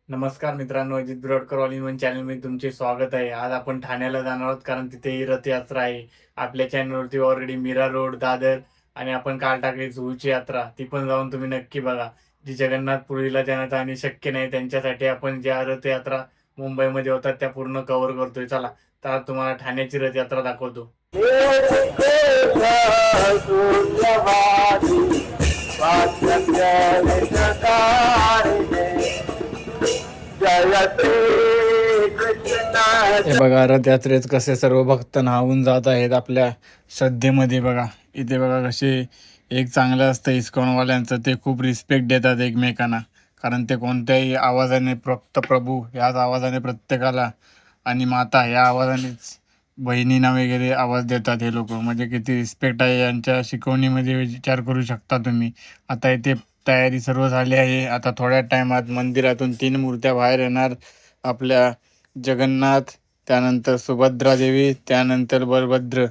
नमस्कार मित्रांनो, Ajit बिरोडकर all in one चॅनलमध्ये तुमचे स्वागत आहे. आज आपण ठाण्याला जाणार आहोत कारण तिथे रथयात्रा आहे. आपल्या चॅनलवरती ऑलरेडी मीरा रोड, दादर आणि आपण काल टाकली जुहूची यात्रा, ती पण जाऊन तुम्ही नक्की बघा. जी जगन्नाथपुरीला जाण्याचं आणि शक्य नाही त्यांच्यासाठी आपण ज्या रथयात्रा मुंबईमध्ये होतात त्या पूर्ण कव्हर करतोय. चला तर तुम्हाला ठाण्याची रथयात्रा दाखवतो. हे बघा रथयात्रेत कसे सर्व भक्त न्हावून जात आहेत आपल्या श्रद्धेमध्ये. बघा इथे बघा कसे एक चांगलं असतं इस्कॉनवाल्यांचं, ते खूप रिस्पेक्ट देतात एकमेकांना. कारण ते कोणत्याही आवाजाने फक्त प्रभू याच आवाजाने प्रत्येकाला आणि माता या आवाजानेच बहिणींना वगैरे आवाज देतात. हे लोक म्हणजे किती रिस्पेक्ट आहे यांच्या शिकवणीमध्ये विचार करू शकता तुम्ही. आता इथे तयारी सर्व झाली आहे. आता थोड्या टायमात मंदिरातून 3 मूर्त्या बाहेर येणार. आपल्या जगन्नाथ, त्यानंतर सुभद्रा देवी, त्यानंतर बलभद्र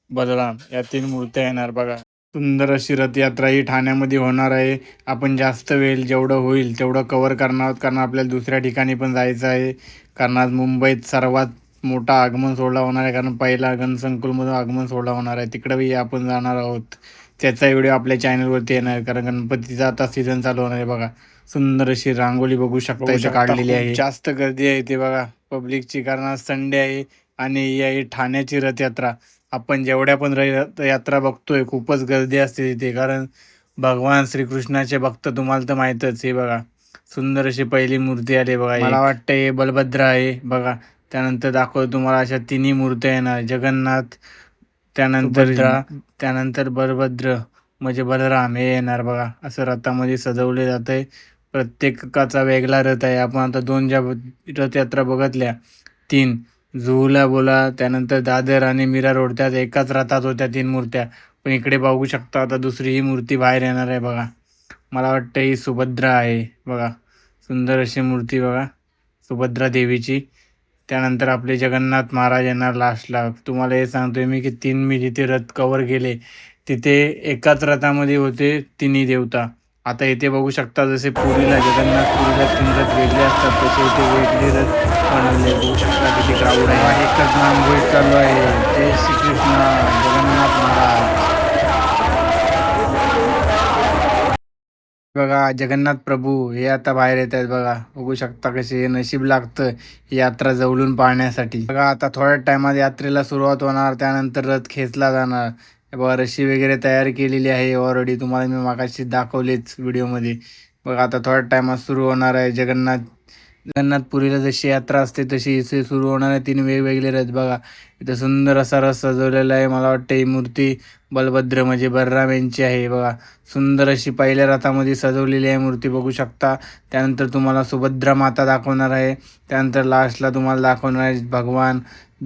बलराम या 3 मूर्त्या येणार. बघा सुंदर अशी रथयात्रा ही ठाण्यामध्ये होणार आहे. आपण जास्त वेळ जेवढं होईल तेवढं कव्हर करणार आहोत कारण आपल्याला दुसऱ्या ठिकाणी पण जायचं आहे. कारण आज मुंबईत सर्वात मोठा आगमन सोहळा होणार आहे, कारण पहिला गणसंकुलमधून आगमन सोहळा होणार आहे. तिकडंही आपण जाणार आहोत. त्याचा व्हिडिओ आपल्या चॅनलवरती येणार कारण गणपतीचा आता सीझन चालू होणार आहे. बघा सुंदर अशी रांगोळी बघू शकता इथे काढलेली आहे. जास्त गर्दी आहे इथे बघा पब्लिकची, कारण आज संडे आहे आणि ही आहे ठाण्याची रथयात्रा. आपण जेवढ्या पण रथयात्रा बघतोय खूपच गर्दी असते तिथे, कारण भगवान श्रीकृष्णाचे भक्त तुम्हाला तर माहीतच. हे बघा सुंदर अशी पहिली मूर्ती आली बघा. मला वाटतं हे बलभद्र आहे बघा. त्यानंतर दाखवतो तुम्हाला अशा तिन्ही मूर्त्या येणार, जगन्नाथ, त्यानंतर बलभद्र म्हणजे बलराम हे येणार. बघा असं रथामध्ये सजवले जाते. प्रत्येकाचा वेगळा रथ आहे. आपण आता 2 ज्या रथयात्रा बघितल्या, 3 जुहूला बोला, त्यानंतर दादर आणि मीरा रोड, त्यात एकाच रथात होत्या 3 मूर्त्या. पण इकडे बघू शकता आता दुसरी ही मूर्ती बाहेर येणार आहे. बघा मला वाटतं ही सुभद्रा आहे. बघा सुंदर अशी मूर्ती बघा सुभद्रा देवीची. त्यानंतर आपले जगन्नाथ महाराज येणार लास्टला. तुम्हाला हे सांगतोय मी की 3 मी जिथे रथ कव्हर केले तिथे एकाच रथामध्ये होते तिन्ही देवता. आता इथे बघू शकता जसे पुरीला जगन्नाथपुरीला 3 रथ वेगळे असतात तसे इथे वेगळे रथ बनवले. बघू शकता किती क्राऊड आहे. एकच नाम चालू आहे, जय श्रीकृष्ण जगन्नाथ महाराज. बघा जगन्नाथ प्रभू हे आता बाहेर येत आहेत. बघा बघू शकता कसे नशीब लागतं यात्रा जवळून पाहण्यासाठी. बघा आता थोड्या टायमात यात्रेला सुरुवात होणार, त्यानंतर रथ खेचला जाणार. बघा रशी वगैरे तयार केलेली आहे ऑलरेडी, तुम्हाला मी मागाशी दाखवलेच व्हिडिओमध्ये. बघा आता थोड्या टायमात सुरू होणार आहे जगन्नाथपुरीला जशी यात्रा असते तशी इथे सुरू होणार आहे. 3 वेगवेगळे रथ बघा. इथं सुंदर असा रथ सजवलेला आहे. मला वाटतं ही मूर्ती बलभद्र म्हणजे बलराम यांची आहे. बघा सुंदर अशी पहिल्या रथामध्ये सजवलेली आहे मूर्ती बघू शकता. त्यानंतर तुम्हाला सुभद्रा माता दाखवणार आहे. त्यानंतर लास्टला तुम्हाला दाखवणार आहे भगवान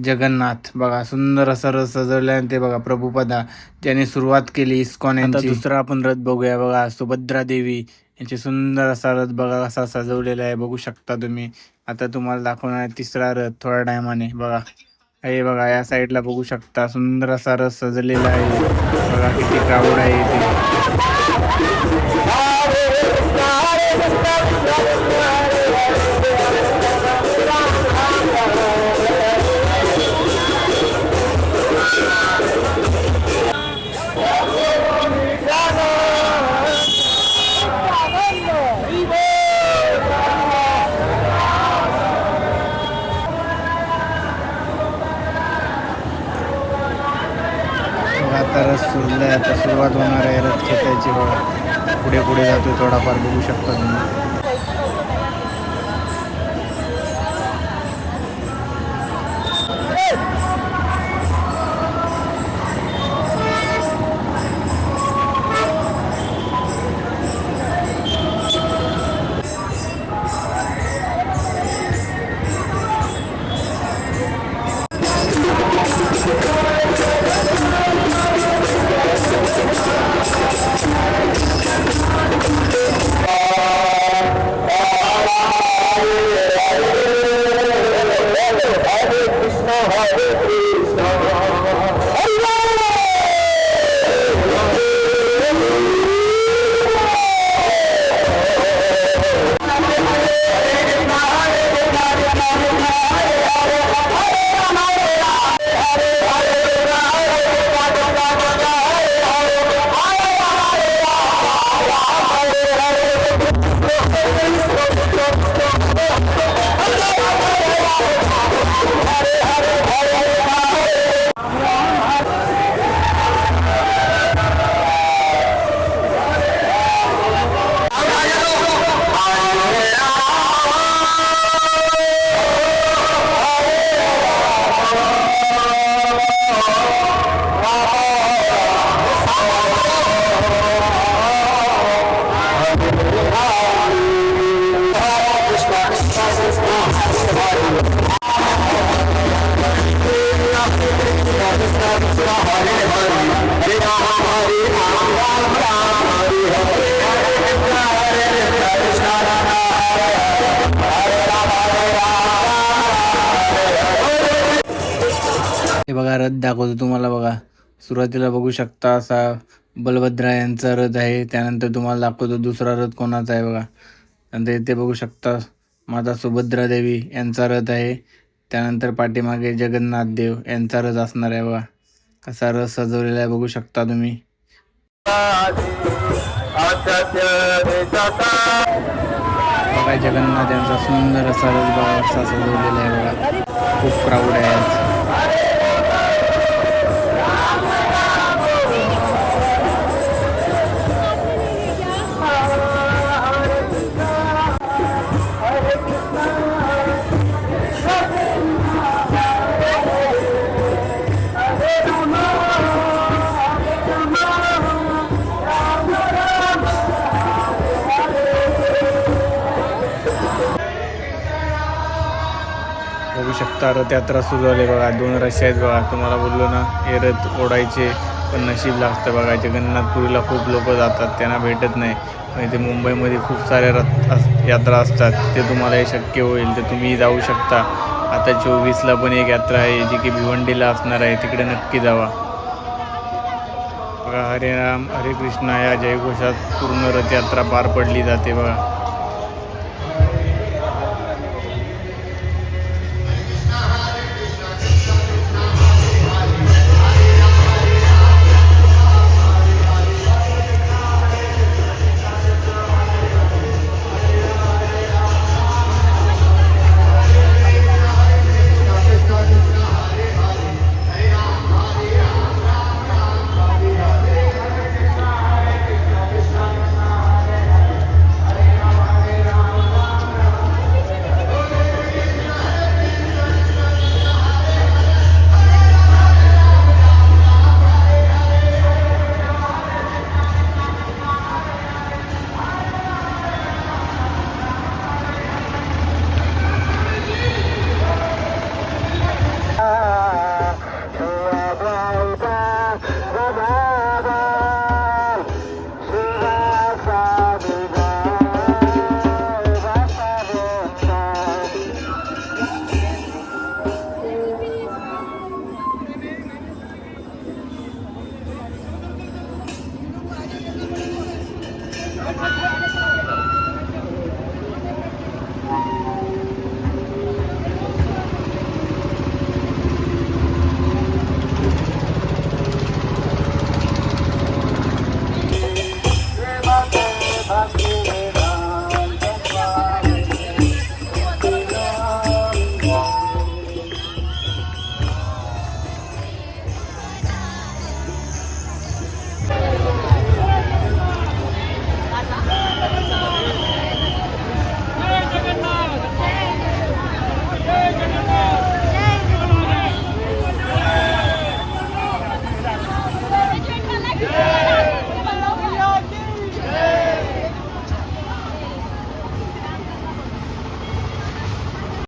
जगन्नाथ. बघा सुंदर असा रथ सजवला आहे. ते बघा प्रभुपदा ज्याने सुरुवात केली इस्कॉन यांची. दुसरा आपण रथ बघूया. बघा सुभद्रा देवी यांची सुंदर असा रथ बघा कसा सजवलेला आहे बघू शकता तुम्ही. आता तुम्हाला दाखवणार आहे तिसरा रथ थोड्या टायमाने. बघा हे बघा या साईडला बघू शकता सुंदर असा रथ सजलेला आहे. बघा किती क्राऊड आहे इथे. आता रथ सुरला आहे, आता सुरुवात होणार आहे रथ खेचायची. बघा पुढे पुढे जातो थोडाफार बघू शकता तुम्ही. हे बघा रथ दाखवतो तुम्हाला बघा. सुरुवातीला बघू शकता असा बलभद्रा यांचा रथ आहे. त्यानंतर तुम्हाला दाखवतो दुसरा रथ कोणाचा आहे बघा. नंतर इथे बघू शकता माता सुभद्रा देवी यांचा रथ आहे. त्यानंतर पाठीमागे जगन्नाथ देव यांचा रथ असणार आहे बघा. कसा रथ सजवलेला आहे बघू शकता तुम्ही. बघा जगन्नाथ यांचा सुंदर असा रथ बघा कसा सजवलेला आहे बघा. खूप क्राऊड आहे आज. बघू शकता रथयात्रा सुरू झाली बघा. 2 रस्ते आहेत बघा. तुम्हाला बोललो ना हे रथ ओढायचे पण नशीब लागतं बघा. जगन्नाथपुरीला खूप लोक जातात त्यांना भेटत नाही. पण इथे मुंबईमध्ये खूप सारे यात्रा असतात. ते तुम्हाला हे शक्य होईल तर तुम्ही जाऊ शकता. आता 24ला पण एक यात्रा आहे जी की भिवंडीला असणार आहे. तिकडे नक्की जावा बघा. हरे राम हरे कृष्णा या जयघोषात पूर्ण रथयात्रा पार पडली जाते बघा.